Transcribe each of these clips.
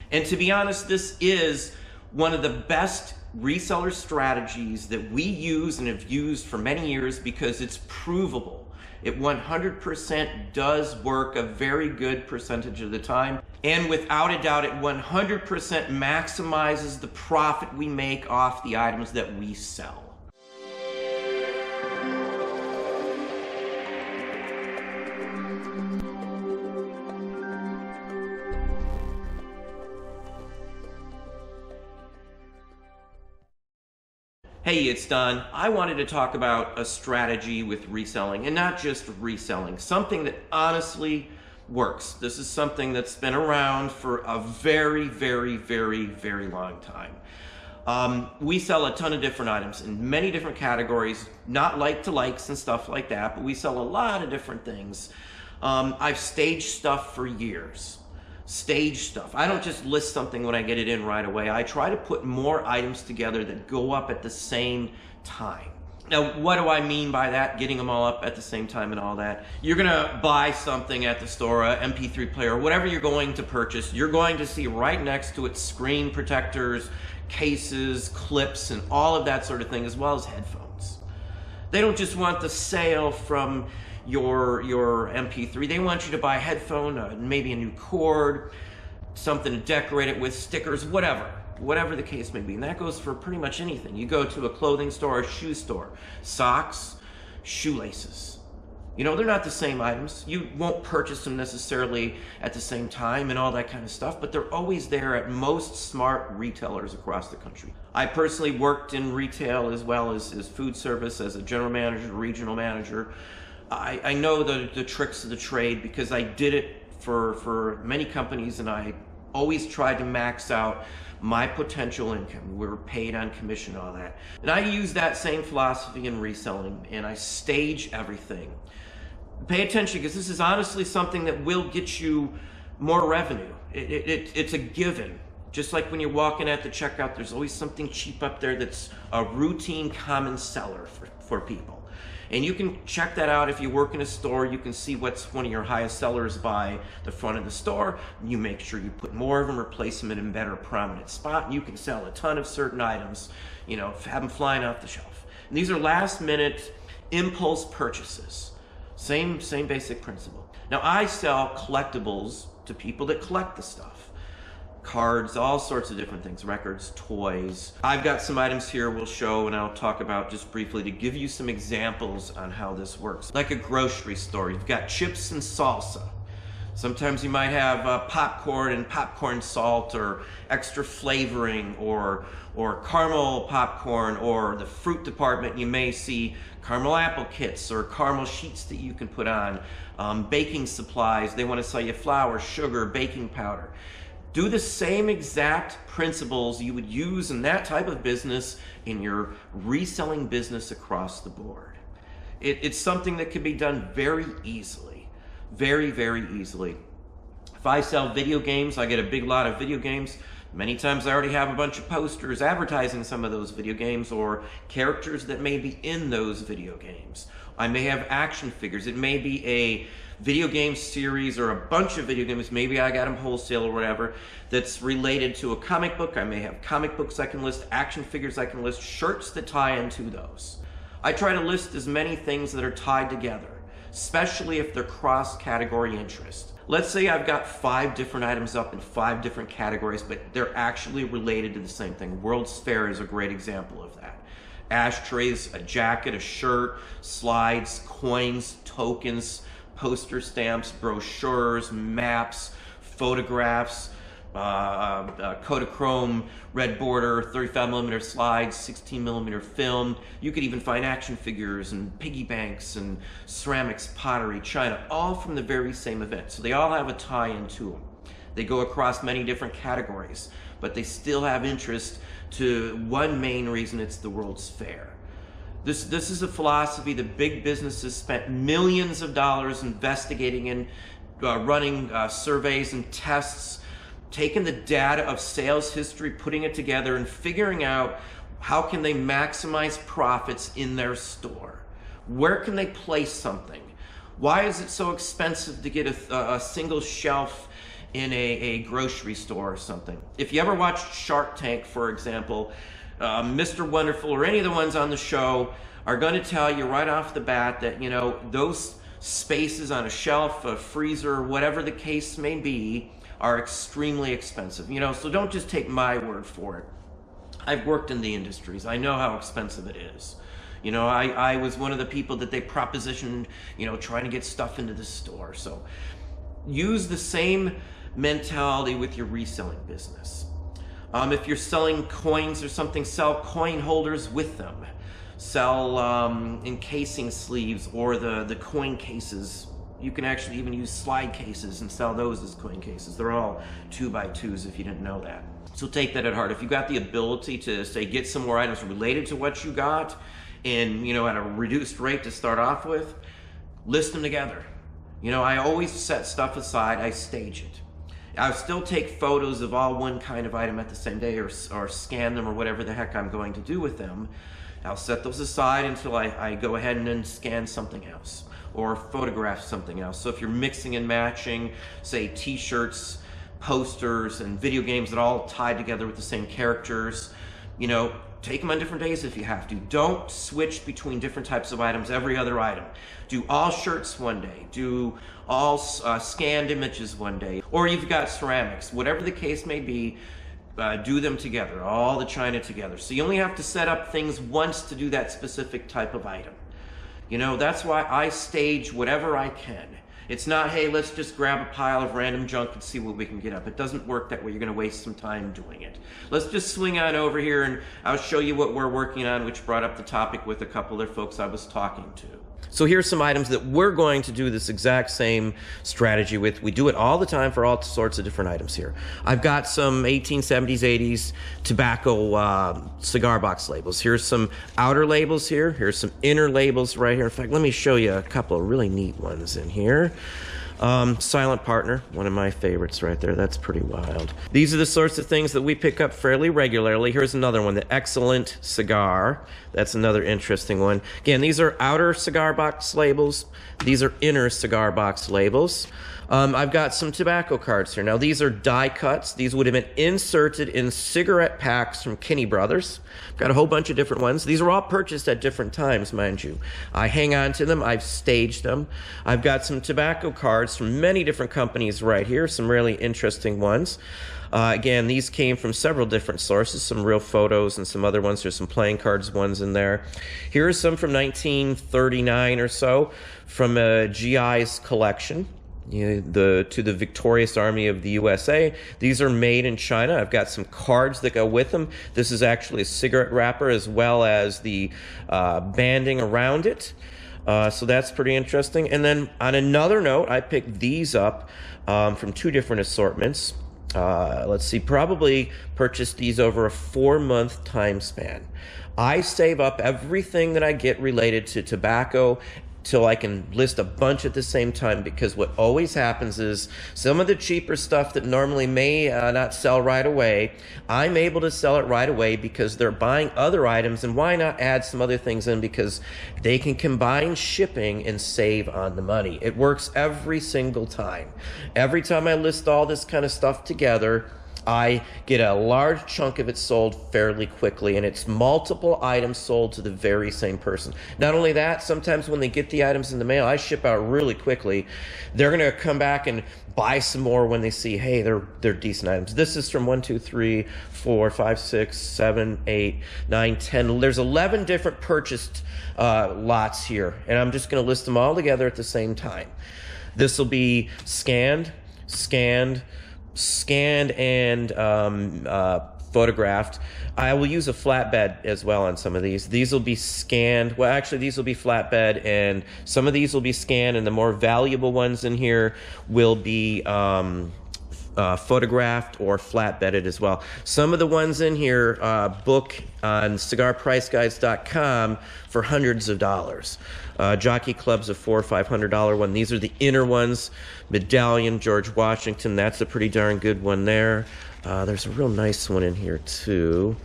And to be honest, this is one of the best reseller strategies that we use and have used for many years because it's provable. It 100% does work a very good percentage of the time. And without a doubt, it 100% maximizes the profit we make off the items that we sell. Hey, it's Don. I wanted to talk about a strategy with reselling, and not just reselling, something that honestly works. This is something that's been around for a very, very, very, very long time. We sell a ton of different items in many different categories, not like to likes and stuff like that, but we sell a lot of different things. I've staged stuff for years. Stage stuff. I don't just list something when I get it in right away. I try to put more items together that go up at the same time. Now, what do I mean by that, getting them all up at the same time and all that? You're gonna buy something at the store, a MP3 player, whatever you're going to purchase, you're going to see right next to it screen protectors, cases, clips, and all of that sort of thing, as well as headphones. They don't just want the sale from your MP3. They want you to buy a headphone, maybe a new cord, something to decorate it with, stickers, whatever the case may be. And that goes for pretty much anything. You go to a clothing store, a shoe store, socks, shoelaces. You know, they're not the same items. You won't purchase them necessarily at the same time and all that kind of stuff, but they're always there at most smart retailers across the country. I personally worked in retail as well as food service as a general manager, regional manager. I know the tricks of the trade because I did it for many companies, and I always tried to max out my potential income. We were paid on commission and all that. And I use that same philosophy in reselling, and I stage everything. Pay attention, because this is honestly something that will get you more revenue. It's a given. Just like when you're walking at the checkout, there's always something cheap up there that's a routine common seller for people. And you can check that out if you work in a store. You can see what's one of your highest sellers by the front of the store. You make sure you put more of them, replace them in a better prominent spot, and you can sell a ton of certain items, you know, have them flying off the shelf. And these are last minute impulse purchases. Same basic principle. Now, I sell collectibles to people that collect the stuff. Cards, all sorts of different things, records, toys. I've got some items here we'll show and I'll talk about just briefly to give you some examples on how this works. Like a grocery store, you've got chips and salsa. Sometimes you might have popcorn and popcorn salt, or extra flavoring, or caramel popcorn, or the fruit department, you may see caramel apple kits or caramel sheets that you can put on. Baking supplies, they want to sell you flour, sugar, baking powder. Do the same exact principles you would use in that type of business in your reselling business across the board. It's something that can be done very easily, very, very easily. If I sell video games, I get a big lot of video games. Many times I already have a bunch of posters advertising some of those video games or characters that may be in those video games. I may have action figures. It may be a video game series or a bunch of video games. Maybe I got them wholesale or whatever that's related to a comic book. I may have comic books I can list, action figures I can list, shirts that tie into those. I try to list as many things that are tied together, especially if they're cross-category interest. Let's say I've got 5 different items up in 5 different categories, but they're actually related to the same thing. World's Fair is a great example of that. Ashtrays, a jacket, a shirt, slides, coins, tokens, poster stamps, brochures, maps, photographs, Kodachrome red border, 35mm slides, 16mm film. You could even find action figures and piggy banks and ceramics, pottery, china, all from the very same event. So they all have a tie-in to them. They go across many different categories, but they still have interest to one main reason: it's the World's Fair. This is a philosophy that big businesses spent millions of dollars investigating in, running surveys and tests, taking the data of sales history, putting it together, and figuring out how can they maximize profits in their store. Where can they place something? Why is it so expensive to get a single shelf in a grocery store or something. If you ever watched Shark Tank, for example, Mr. Wonderful or any of the ones on the show are going to tell you right off the bat that, you know, those spaces on a shelf, a freezer, whatever the case may be, are extremely expensive. You know, so don't just take my word for it. I've worked in the industries. I know how expensive it is. You know, I was one of the people that they propositioned, you know, trying to get stuff into the store. So use the same mentality with your reselling business. If you're selling coins or something, sell coin holders with them. Sell encasing sleeves or the coin cases. You can actually even use slide cases and sell those as coin cases. They're all 2x2s if you didn't know that. So take that at heart. If you've got the ability to, say, get some more items related to what you got and, you know, at a reduced rate to start off with, list them together. You know, I always set stuff aside, I stage it. I'll still take photos of all one kind of item at the same day or scan them or whatever the heck I'm going to do with them. I'll set those aside until I go ahead and then scan something else or photograph something else. So if you're mixing and matching, say, t-shirts, posters, and video games that all tied together with the same characters, you know, take them on different days if you have to. Don't switch between different types of items every other item. Do all shirts one day. Do all scanned images one day. Or you've got ceramics. Whatever the case may be, do them together, all the china together. So you only have to set up things once to do that specific type of item. You know, that's why I stage whatever I can. It's not, hey, let's just grab a pile of random junk and see what we can get up. It doesn't work that way. You're going to waste some time doing it. Let's just swing on over here and I'll show you what we're working on, which brought up the topic with a couple of folks I was talking to. So here's some items that we're going to do this exact same strategy with. We do it all the time for all sorts of different items here. I've got some 1870s, 80s tobacco cigar box labels. Here's some outer labels here. Here's some inner labels right here. In fact, let me show you a couple of really neat ones in here. Silent Partner, one of my favorites right there. That's pretty wild. These are the sorts of things that we pick up fairly regularly. Here's another one, the Excellent Cigar. That's another interesting one. Again, these are outer cigar box labels. These are inner cigar box labels. I've got some tobacco cards here. Now, these are die cuts. These would have been inserted in cigarette packs from Kinney Brothers. I've got a whole bunch of different ones. These are all purchased at different times, mind you. I hang on to them. I've staged them. I've got some tobacco cards from many different companies right here, some really interesting ones. Again, these came from several different sources, some real photos and some other ones. There's some playing cards ones in there. Here are some from 1939 or so from a GI's collection. You know, to the victorious army of the USA. These are made in China. I've got some cards that go with them. This is actually a cigarette wrapper as well as the banding around it. So that's pretty interesting. And then on another note, I picked these up from two different assortments. Let's see, probably purchased these over a 4-month time span. I save up everything that I get related to tobacco till I can list a bunch at the same time, because what always happens is some of the cheaper stuff that normally may not sell right away, I'm able to sell it right away because they're buying other items, and why not add some other things in, because they can combine shipping and save on the money. It works every single time. Every time I list all this kind of stuff together, I get a large chunk of it sold fairly quickly, and it's multiple items sold to the very same person. Not only that, sometimes when they get the items in the mail, I ship out really quickly. They're going to come back and buy some more when they see, hey, they're decent items. This is from 1, 2, 3, 4, 5, 6, 7, 8, 9, 10. There's 11 different purchased lots here, and I'm just going to list them all together at the same time. This will be scanned and photographed. I will use a flatbed as well on some of these. These will be scanned. Well, actually, these will be flatbed, and some of these will be scanned, and the more valuable ones in here will be photographed or flatbedded as well. Some of the ones in here book on cigarpriceguides.com for hundreds of dollars. Jockey Club's a $400 or $500 one. These are the inner ones. Medallion, George Washington, that's a pretty darn good one there. There's a real nice one in here too.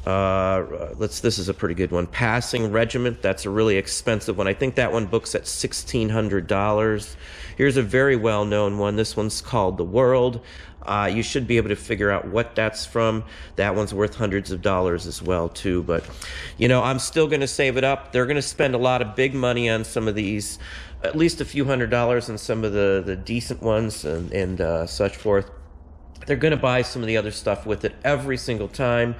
This is a pretty good one. Passing Regiment, that's a really expensive one. I think that one books at $1,600. Here's a very well-known one. This one's called The World. You should be able to figure out what that's from. That one's worth hundreds of dollars as well, too. But, you know, I'm still going to save it up. They're going to spend a lot of big money on some of these, at least a few $100s on some of the decent ones and such forth. They're going to buy some of the other stuff with it every single time.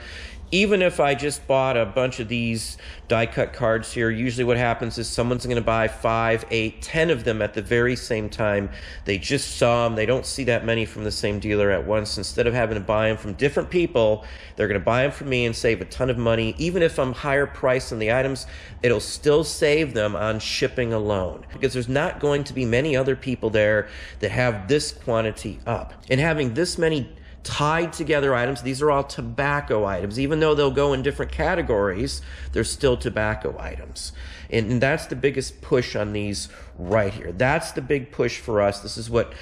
Even if I just bought a bunch of these die-cut cards here, usually what happens is someone's going to buy 5, 8, 10 of them at the very same time. They just saw them. They don't see that many from the same dealer at once. Instead of having to buy them from different people, they're going to buy them from me and save a ton of money. Even if I'm higher priced on the items, it'll still save them on shipping alone. Because there's not going to be many other people there that have this quantity up. And having this many tied together items, these are all tobacco items. Even though they'll go in different categories, they're still tobacco items. And that's the biggest push on these right here. That's the big push for us. This is what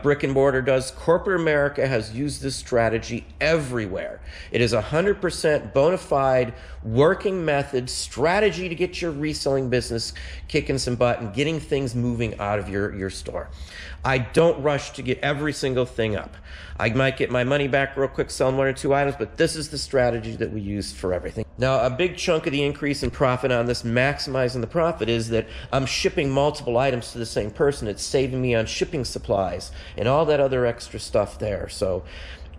brick and mortar does. Corporate America has used this strategy everywhere. It is 100% bona fide working method strategy to get your reselling business kicking some butt and getting things moving out of your store. I don't rush to get every single thing up. I might get my money back real quick selling 1 or 2 items, but this is the strategy that we use for everything. Now, a big chunk of the increase in profit on this, maximizing the profit, is that I'm shipping multiple items to the same person. It's saving me on shipping supplies and all that other extra stuff there. So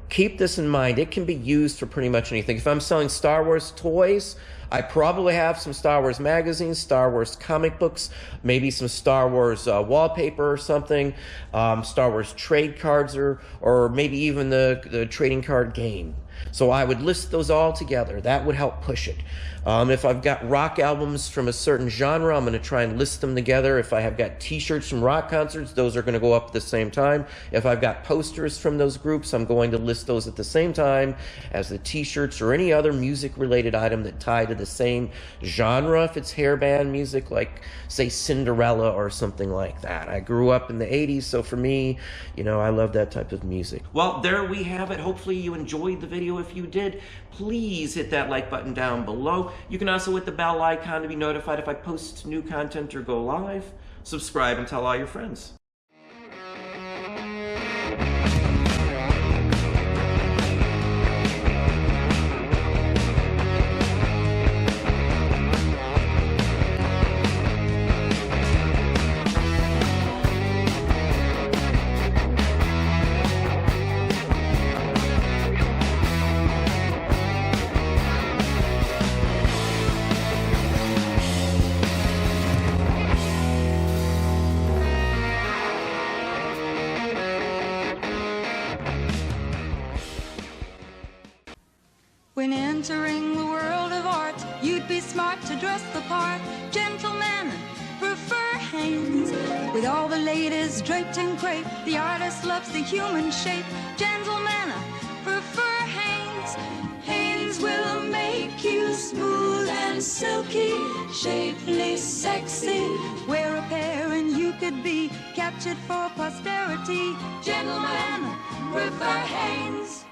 keep this in mind. It can be used for pretty much anything. If I'm selling Star Wars toys, I probably have some Star Wars magazines, Star Wars comic books, maybe some Star Wars wallpaper or something, Star Wars trade cards, or maybe even the trading card game. So I would list those all together. That would help push it. If I've got rock albums from a certain genre, I'm going to try and list them together. If I have got t-shirts from rock concerts, those are going to go up at the same time. If I've got posters from those groups, I'm going to list those at the same time as the t-shirts or any other music-related item that tie to the same genre. If it's hair band music, like, say, Cinderella or something like that. I grew up in the 80s, so for me, you know, I love that type of music. Well, there we have it. Hopefully you enjoyed the video. If you did, please hit that like button down below. You can also hit the bell icon to be notified if I post new content or go live. Subscribe and tell all your friends. When entering the world of art, you'd be smart to dress the part. Gentlemen prefer Hanes, with all the ladies draped in crepe. The artist loves the human shape. Gentlemen prefer Hanes. Hanes will make you smooth and silky, shapely, sexy. Wear a pair and you could be captured for posterity. Gentlemen prefer Hanes.